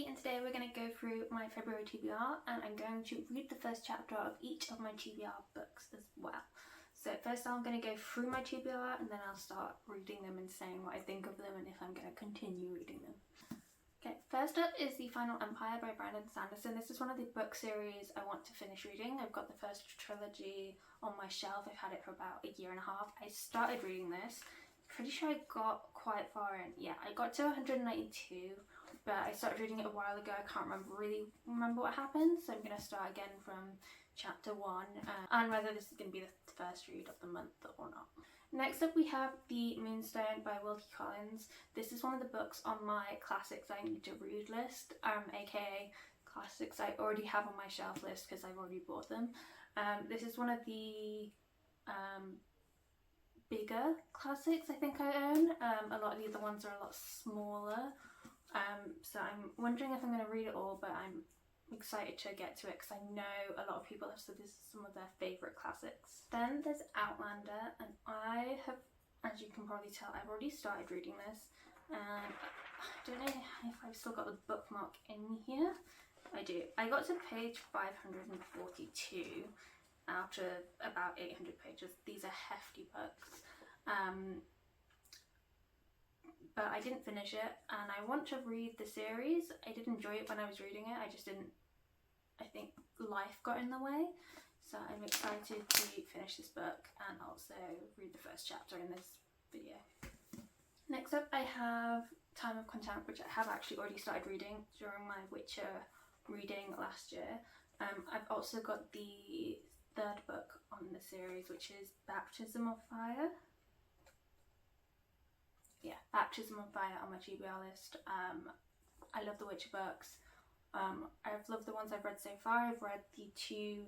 Vicky, and today we're going to go through my February TBR, and I'm going to read the first chapter of each of my TBR books as well. So first I'm going to go through my TBR and then I'll start reading them and saying what I think of them and if I'm going to continue reading them. Okay, first up is The Final Empire by Brandon Sanderson. This is one of the book series I want to finish reading. I've got the first trilogy on my shelf. I've had it for about a year and a half. I started reading this. Pretty sure I got quite far in. Yeah, I got to 192, but I started reading it a while ago. I can't really remember what happened, so I'm going to start again from chapter 1 and whether this is going to be the first read of the month or not. Next up we have The Moonstone by Wilkie Collins. This is one of the books on my classics I need to read list, aka classics I already have on my shelf list because I've already bought them. This is one of the bigger classics I think I own. A lot of the other ones are a lot smaller, so I'm wondering if I'm going to read it all, but I'm excited to get to it because I know a lot of people have said this is some of their favourite classics. Then there's Outlander, and I have, as you can probably tell, I've already started reading this, and I don't know if I've still got the bookmark in here. I do. I got to page 542 out of about 800 pages. These are hefty books. But I didn't finish it, and I want to read the series. I did enjoy it when I was reading it, I just didn't, I think life got in the way. So I'm excited to finish this book and also read the first chapter in this video. Next up I have Time of Contempt, which I have actually already started reading during my Witcher reading last year. I've also got the third book on the series, which is Baptism of Fire. Yeah, Baptism of Fire on my TBR list. I love the Witcher books. I've loved the ones I've read so far. I've read the 2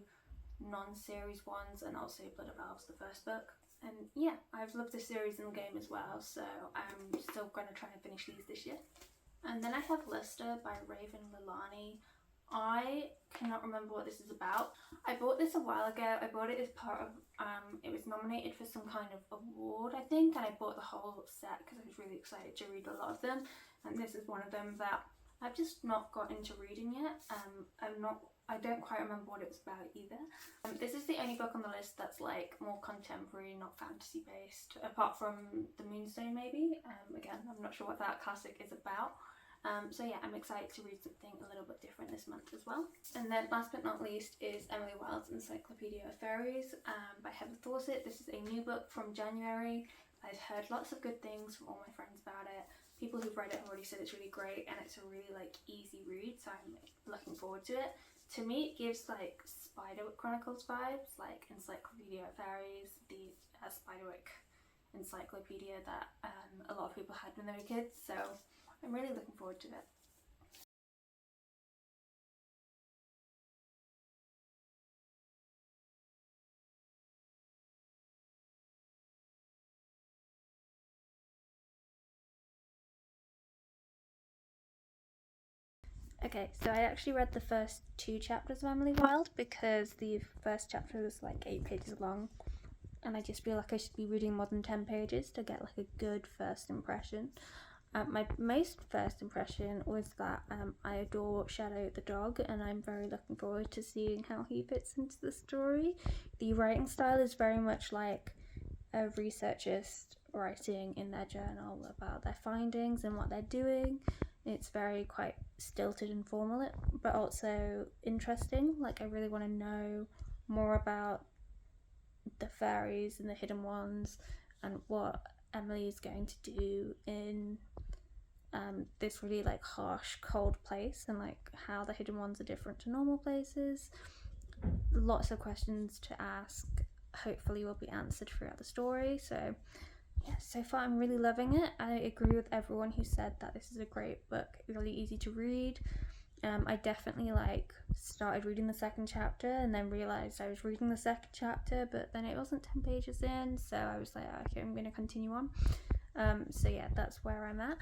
non-series ones and also Blood of Elves, the first book. And yeah, I've loved the series and the game as well, so I'm still going to try and finish these this year. And then I have Luster by Raven Lilani. I cannot remember what this is about. I bought this a while ago. I bought it as part of, it was nominated for some kind of award I think, and I bought the whole set because I was really excited to read a lot of them, and this is one of them that I've just not got into reading yet. I don't quite remember what it was about either. This is the only book on the list that's like more contemporary, not fantasy based, apart from The Moonstone maybe. Again, I'm not sure what that classic is about. So yeah, I'm excited to read something a little bit different this month as well. And then last but not least is Emily Wilde's Encyclopedia of Fairies by Heather Fawcett. This is a new book from January. I've heard lots of good things from all my friends about it. People who've read it have already said it's really great and it's a really like easy read, so I'm looking forward to it. To me it gives like Spiderwick Chronicles vibes, like Encyclopedia of Fairies, the Spiderwick encyclopedia that a lot of people had when they were kids, so I'm really looking forward to it. Okay, so I actually read the first 2 chapters of Emily Wilde because the first chapter was like 8 pages long, and I just feel like I should be reading more than 10 pages to get like a good first impression. My most first impression was that I adore Shadow the dog, and I'm very looking forward to seeing how he fits into the story. The writing style is very much like a researchist writing in their journal about their findings and what they're doing. It's very quite stilted and formal, but also interesting. Like I really want to know more about the fairies and the hidden ones and what Emily is going to do in this really like harsh, cold place, and like how the hidden ones are different to normal places. Lots of questions to ask, hopefully will be answered throughout the story. So yeah, so far I'm really loving it. I agree with everyone who said that this is a great book, really easy to read. I definitely like started reading the second chapter and then realised I was reading the second chapter, but then it wasn't 10 pages in, so I was like, okay, I'm going to continue on. So yeah, that's where I'm at.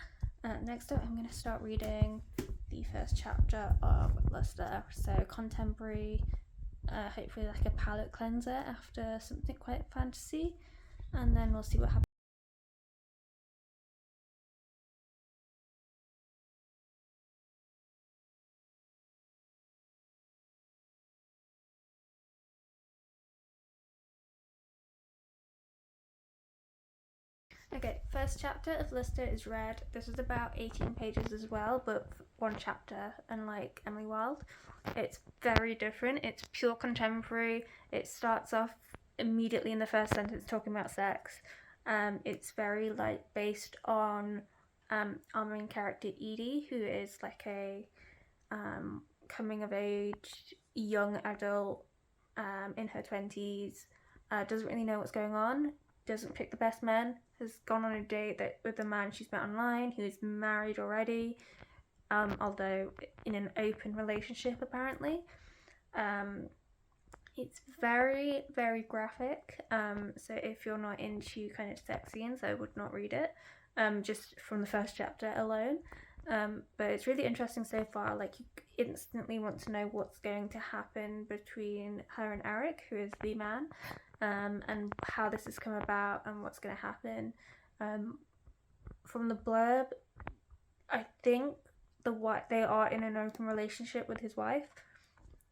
Next up I'm going to start reading the first chapter of Luster, so contemporary, hopefully like a palette cleanser after something quite fantasy, and then we'll see what happens. Okay, first chapter of Lister is read. This is about 18 pages as well, but one chapter, unlike Emily Wilde. It's very different. It's pure contemporary. It starts off immediately in the first sentence talking about sex. It's very like based on our main character Edie, who is like a coming of age young adult in her 20s. Doesn't really know what's going on. Doesn't pick the best men. Has gone on a date with a man she's met online who is married already, although in an open relationship apparently. It's very, very graphic. So if you're not into kind of sex scenes, I would not read it. Just from the first chapter alone. But it's really interesting so far. Like, you instantly want to know what's going to happen between her and Eric, who is the man, and how this has come about and what's going to happen. From the blurb, I think they are in an open relationship with his wife.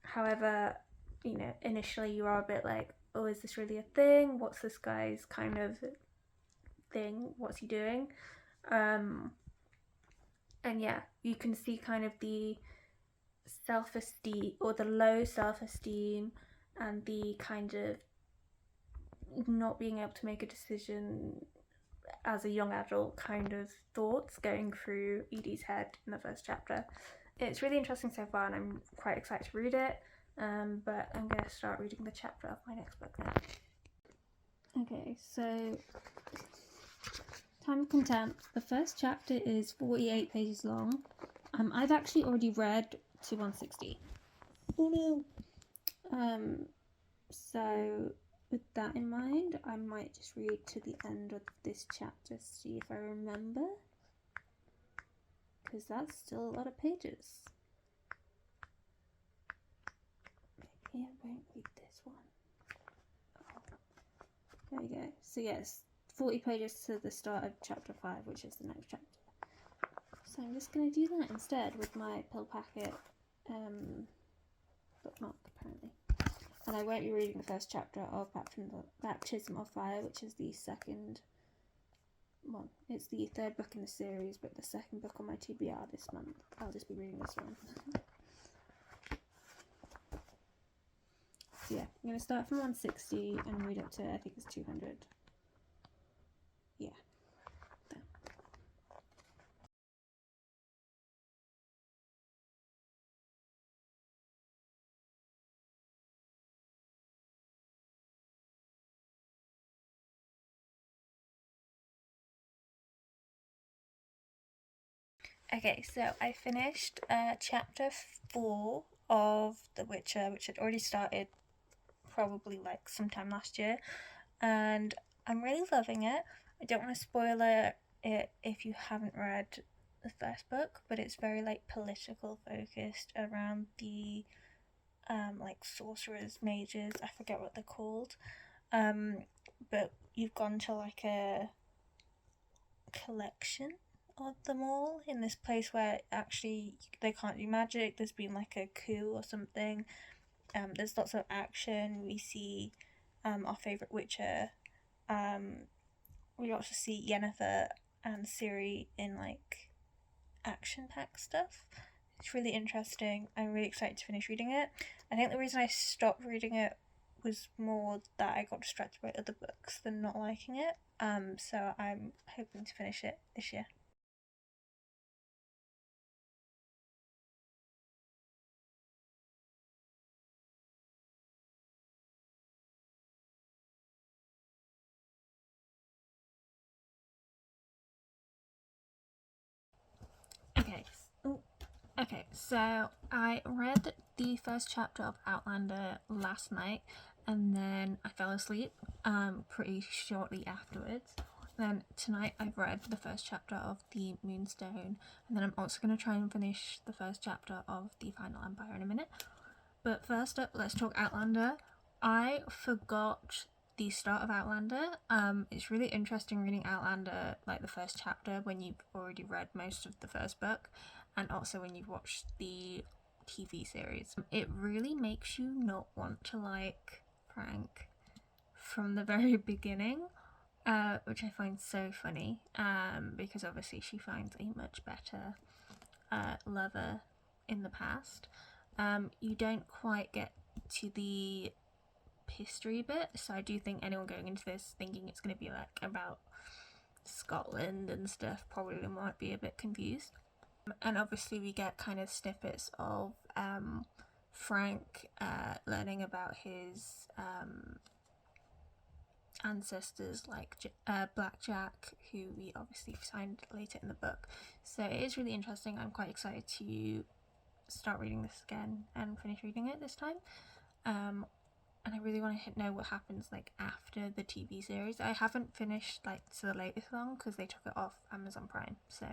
However, initially you are a bit like, oh, is this really a thing? What's this guy's kind of thing? What's he doing? And yeah, you can see kind of the self-esteem or the low self-esteem and the kind of not being able to make a decision as a young adult kind of thoughts going through Edie's head in the first chapter. It's really interesting so far and I'm quite excited to read it, but I'm going to start reading the chapter of my next book now. Okay, so Time of Contempt. The first chapter is 48 pages long. I've actually already read to 160. Oh no! So with that in mind, I might just read to the end of this chapter, see if I remember, because that's still a lot of pages. Maybe I won't read this one. Oh. There we go. So yes, 40 pages to the start of chapter 5, which is the next chapter. So I'm just going to do that instead with my pill packet bookmark, apparently. And I won't be reading the first chapter of Baptism of Fire, which is the second one. It's the third book in the series, but the second book on my TBR this month. I'll just be reading this one. So yeah, I'm going to start from 160 and read up to, I think it's 200. Yeah. There. Okay, so I finished chapter 4 of The Witcher, which had already started probably like sometime last year, and I'm really loving it. I don't want to spoil it if you haven't read the first book, but it's very like political focused around the like sorcerers, mages, I forget what they're called, but you've gone to like a collection of them all in this place where actually they can't do magic. There's been like a coup or something. There's lots of action. We see our favourite Witcher. We also see Yennefer and Ciri in like action-packed stuff. It's really interesting. I'm really excited to finish reading it. I think the reason I stopped reading it was more that I got distracted by other books than not liking it. So I'm hoping to finish it this year. Okay. Okay, so I read the first chapter of Outlander last night and then I fell asleep pretty shortly afterwards. Then tonight I've read the first chapter of The Moonstone, and then I'm also going to try and finish the first chapter of The Final Empire in a minute. But first up, let's talk Outlander. I forgot the start of Outlander. It's really interesting reading Outlander, like the first chapter, when you've already read most of the first book, and also when you've watched the TV series. It really makes you not want to like Frank from the very beginning. which I find so funny, because obviously she finds a much better lover in the past. You don't quite get to the history bit, so I do think anyone going into this thinking it's going to be like about Scotland and stuff probably might be a bit confused. And obviously we get kind of snippets of Frank learning about his ancestors, like Blackjack, who we obviously find later in the book. So it is really interesting. I'm quite excited to start reading this again and finish reading it this time. And I really want to know what happens like after the TV series. I haven't finished like to the latest one because they took it off Amazon Prime, so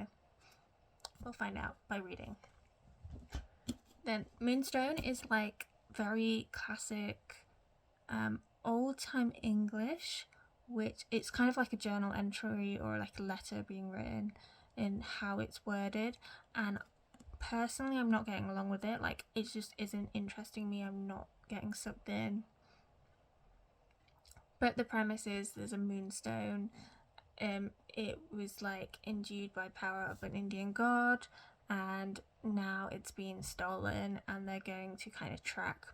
we'll find out by reading. Then Moonstone is like very classic old-time English, which it's kind of like a journal entry or like a letter being written in how it's worded, and personally I'm not getting along with it. Like, it just isn't interesting me. I'm not getting sucked in. But the premise is there's a moonstone. It was like endued by power of an Indian god, and now it's been stolen, and they're going to kind of track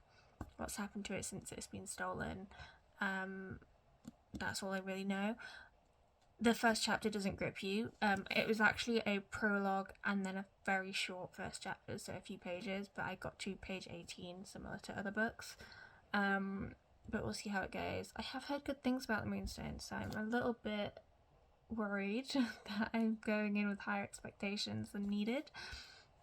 what's happened to it since it's been stolen. That's all I really know. The first chapter doesn't grip you. It was actually a prologue and then a very short first chapter, so a few pages, but I got to page 18, similar to other books. But we'll see how it goes. I have heard good things about the Moonstone, so I'm a little bit worried that I'm going in with higher expectations than needed,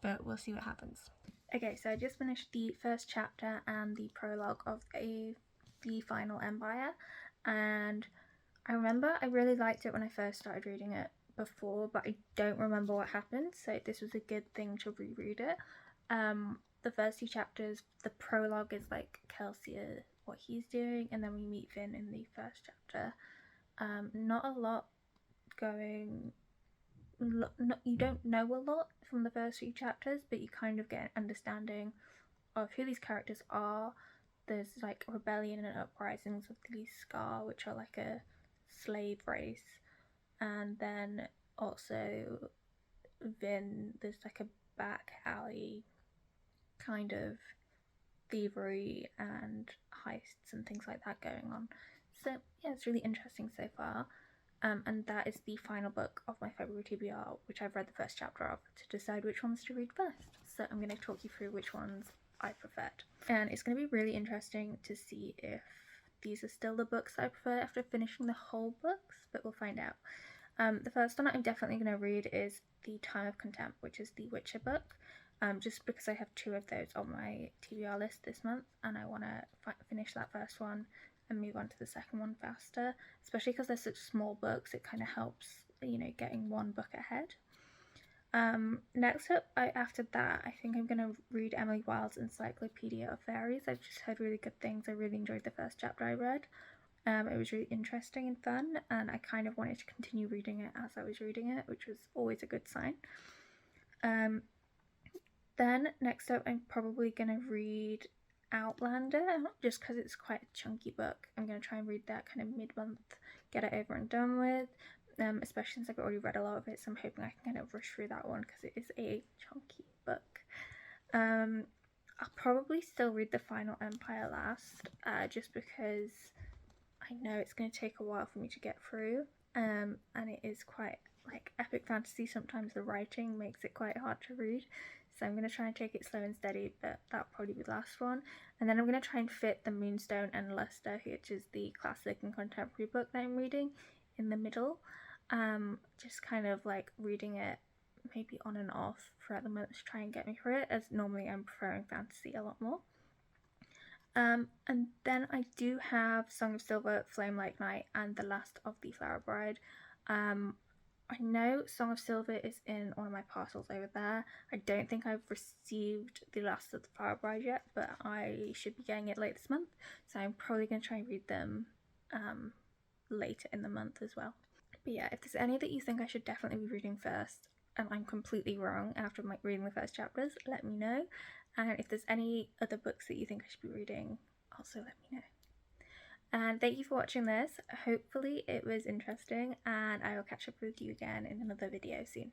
but we'll see what happens. Okay, so I just finished the first chapter and the prologue of the Final Empire, and I remember I really liked it when I first started reading it before, but I don't remember what happened, so this was a good thing to reread it. The first 2 chapters, the prologue is like Kelsier, what he's doing, and then we meet Finn in the first chapter. Not a lot going, you don't know a lot from the first few chapters, but you kind of get an understanding of who these characters are. There's like rebellion and uprisings with the Scar, which are like a slave race, and then also Vin, there's like a back alley kind of thievery and heists and things like that going on. So yeah, it's really interesting so far. And that is the final book of my February TBR, which I've read the first chapter of to decide which ones to read first. So I'm going to talk you through which ones I preferred. And it's going to be really interesting to see if these are still the books I prefer after finishing the whole books, but we'll find out. The first one I'm definitely going to read is The Time of Contempt, which is the Witcher book. Just because I have 2 of those on my TBR list this month, and I want to finish that first one and move on to the second one faster, especially because they're such small books. It kind of helps, getting one book ahead. Next up, after that, I think I'm going to read Emily Wilde's Encyclopedia of Fairies. I've just heard really good things. I really enjoyed the first chapter I read. It was really interesting and fun, and I kind of wanted to continue reading it as I was reading it, which was always a good sign. Then next up, I'm probably going to read Outlander, just because it's quite a chunky book. I'm going to try and read that kind of mid-month, get it over and done with, especially since I've already read a lot of it, so I'm hoping I can kind of rush through that one because it is a chunky book. I'll probably still read The Final Empire last, just because I know it's going to take a while for me to get through, and it is quite like epic fantasy. Sometimes the writing makes it quite hard to read, so I'm going to try and take it slow and steady, but that'll probably be the last one. And then I'm going to try and fit The Moonstone and Luster, which is the classic and contemporary book that I'm reading, in the middle. Just kind of like reading it maybe on and off throughout the month to try and get me through it, as normally I'm preferring fantasy a lot more. And then I do have Song of Silver, Flame Like Night, and The Last of the Flower Bride. I know Song of Silver is in one of my parcels over there. I don't think I've received The Last of the Flower Bride yet, but I should be getting it late this month, so I'm probably going to try and read them later in the month as well. But yeah, if there's any that you think I should definitely be reading first, and I'm completely wrong after reading the first chapters, let me know. And if there's any other books that you think I should be reading, also let me know. And thank you for watching this. Hopefully it was interesting, and I will catch up with you again in another video soon.